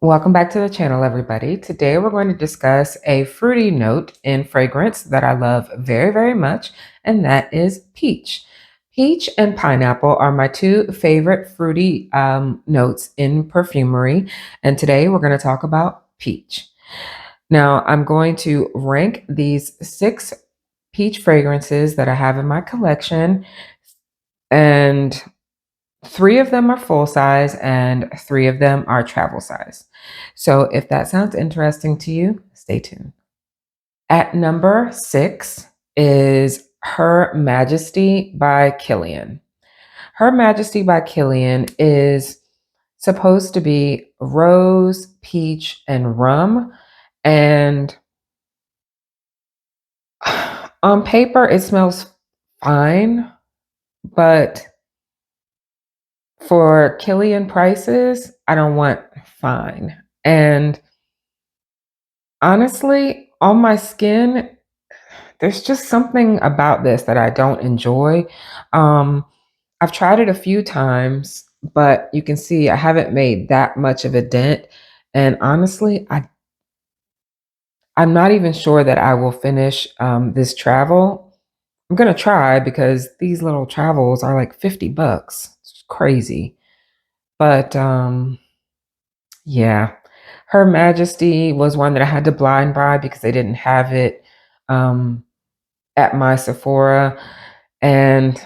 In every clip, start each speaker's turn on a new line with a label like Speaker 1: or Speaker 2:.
Speaker 1: Welcome back to the channel, everybody. Today we're going to discuss a fruity note in fragrance that I love very, very much, and that is peach. Peach and pineapple are my two favorite fruity notes in perfumery, and today we're going to talk about peach. Now, I'm going to rank these six peach fragrances that I have in my collection, and three of them are full size and three of them are travel size. So if that sounds interesting to you, stay tuned. At number six is Her Majesty by Killian. Her Majesty by Killian is supposed to be rose, peach, and rum. And on paper, it smells fine, but for Killian prices, I don't want fine. And honestly, on my skin, there's just something about this that I don't enjoy. Um, I've tried it a few times, but you can see I haven't made that much of a dent. And honestly, I'm not even sure that I will finish this travel. I'm gonna try because these little travels are like 50 bucks. It's crazy. But yeah. Her Majesty was one that I had to blind buy because they didn't have it um, at my Sephora. And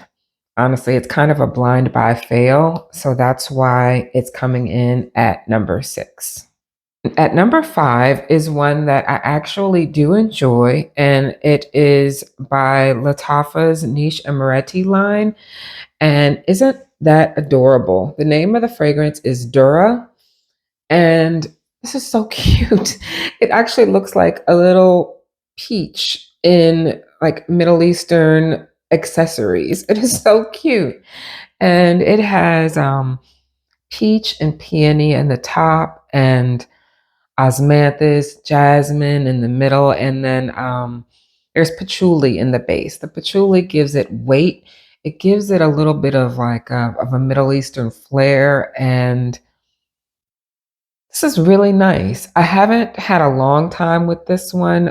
Speaker 1: honestly, it's kind of a blind buy fail. So that's why it's coming in at number six. At number five is one that I actually do enjoy, and it is by Lattafa's Niche Amaretti line. And isn't that adorable? The name of the fragrance is Dura. And this is so cute. It actually looks like a little peach in like Middle Eastern accessories. It is so cute. And it has peach and peony in the top and osmanthus, jasmine in the middle, and then there's patchouli in the base. The patchouli gives it weight. It gives it a little bit of like of a Middle Eastern flair, and this is really nice. I haven't had a long time with this one.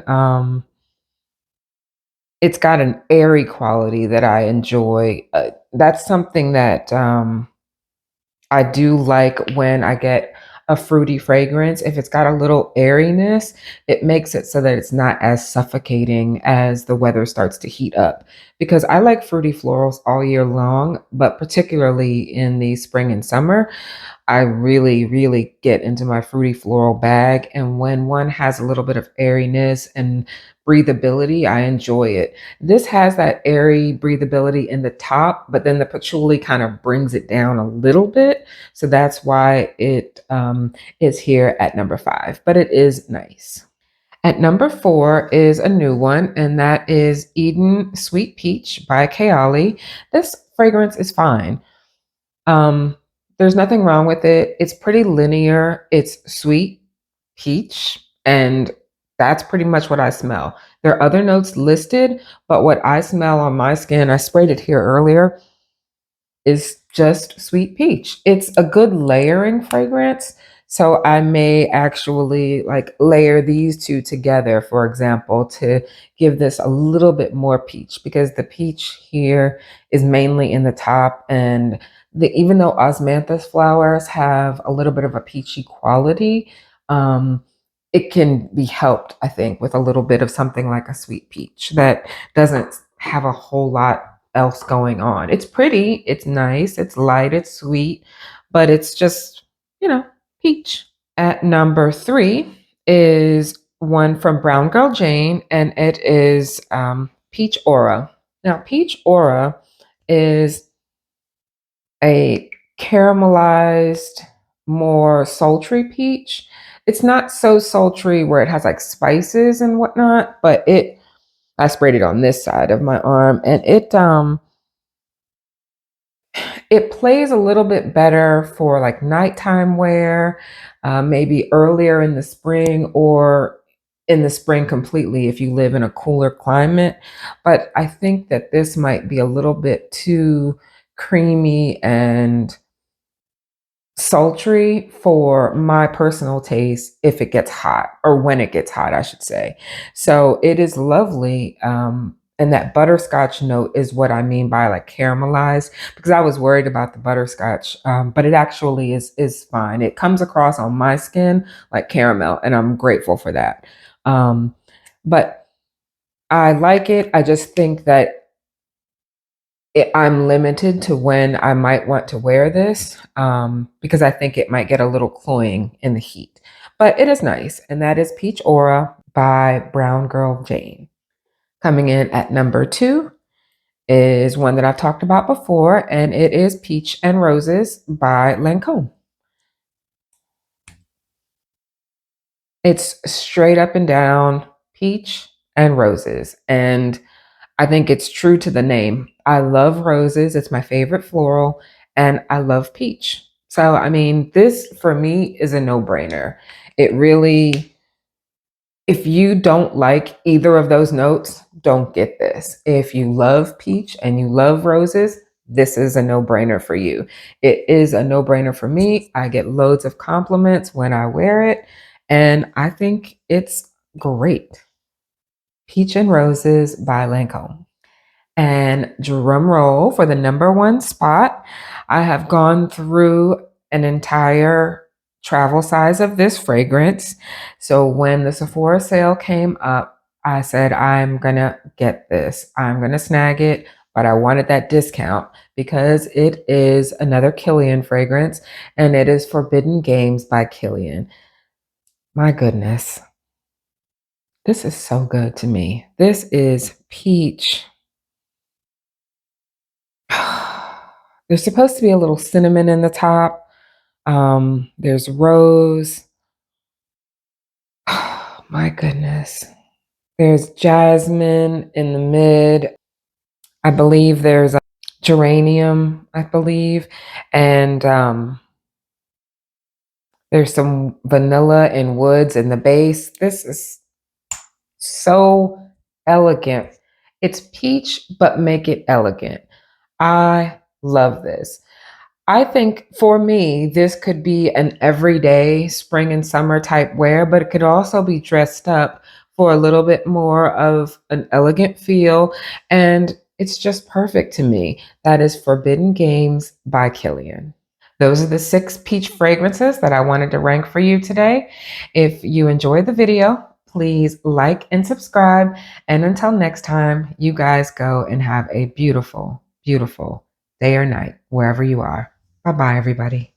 Speaker 1: It's got an airy quality that I enjoy. That's something that I do like when I get a fruity fragrance. If it's got a little airiness, it makes it so that it's not as suffocating as the weather starts to heat up. Because I like fruity florals all year long, but particularly in the spring and summer. I really, really get into my fruity floral bag. And when one has a little bit of airiness and breathability, I enjoy it. This has that airy breathability in the top, but then the patchouli kind of brings it down a little bit. So that's why it is here at number five, but it is nice. At number four is a new one, and that is Eden Sweet Peach by Kayali. This fragrance is fine. Um, there's nothing wrong with it. It's pretty linear. It's sweet peach, and that's pretty much what I smell. There are other notes listed, but what I smell on my skin, I sprayed it here earlier, is just sweet peach. It's a good layering fragrance. So I may actually like layer these two together, for example, to give this a little bit more peach because the peach here is mainly in the top, and even though osmanthus flowers have a little bit of a peachy quality, it can be helped, I think, with a little bit of something like a sweet peach that doesn't have a whole lot else going on. It's pretty, it's nice, it's light, it's sweet, but it's just, peach. At number three is one from Brown Girl Jane, and it is Peach Aura. Now, Peach Aura is a caramelized, more sultry peach. It's not so sultry where it has like spices and whatnot, but I sprayed it on this side of my arm, and it plays a little bit better for like nighttime wear, maybe earlier in the spring or in the spring completely if you live in a cooler climate. But I think that this might be a little bit too creamy and sultry for my personal taste if it gets hot, or when it gets hot, I should say. So it is lovely. And that butterscotch note is what I mean by like caramelized, because I was worried about the butterscotch, but it actually is fine. It comes across on my skin like caramel, and I'm grateful for that. But I like it. I just think that I'm limited to when I might want to wear this, because I think it might get a little cloying in the heat. But it is nice, and that is Peach Aura by Brown Girl Jane. Coming in at number 2 is one that I've talked about before, and it is Peach and Roses by Lancome. It's straight up and down peach and roses, and I think it's true to the name. I love roses, it's my favorite floral, and I love peach. So, I mean, this for me is a no brainer. It really, if you don't like either of those notes, don't get this. If you love peach and you love roses, this is a no brainer for you. It is a no brainer for me. I get loads of compliments when I wear it, and I think it's great. Peach and Roses by Lancome. And drum roll for the number 1 spot. I have gone through an entire travel size of this fragrance. So when the Sephora sale came up, I said, I'm going to get this. I'm going to snag it. But I wanted that discount because it is another Kilian fragrance, and it is Forbidden Games by Kilian. My goodness. This is so good to me. This is peach. There's supposed to be a little cinnamon in the top. There's rose. My goodness. There's jasmine in the mid. I believe there's a geranium, I believe. And there's some vanilla and woods in the base. This is so elegant. It's peach, but make it elegant. I love this. I think for me, this could be an everyday spring and summer type wear, but it could also be dressed up for a little bit more of an elegant feel. And it's just perfect to me. That is Forbidden Games by Kilian. Those are the 6 peach fragrances that I wanted to rank for you today. If you enjoyed the video, please like and subscribe. And until next time, you guys go and have a beautiful, beautiful day or night, wherever you are. Bye bye, everybody.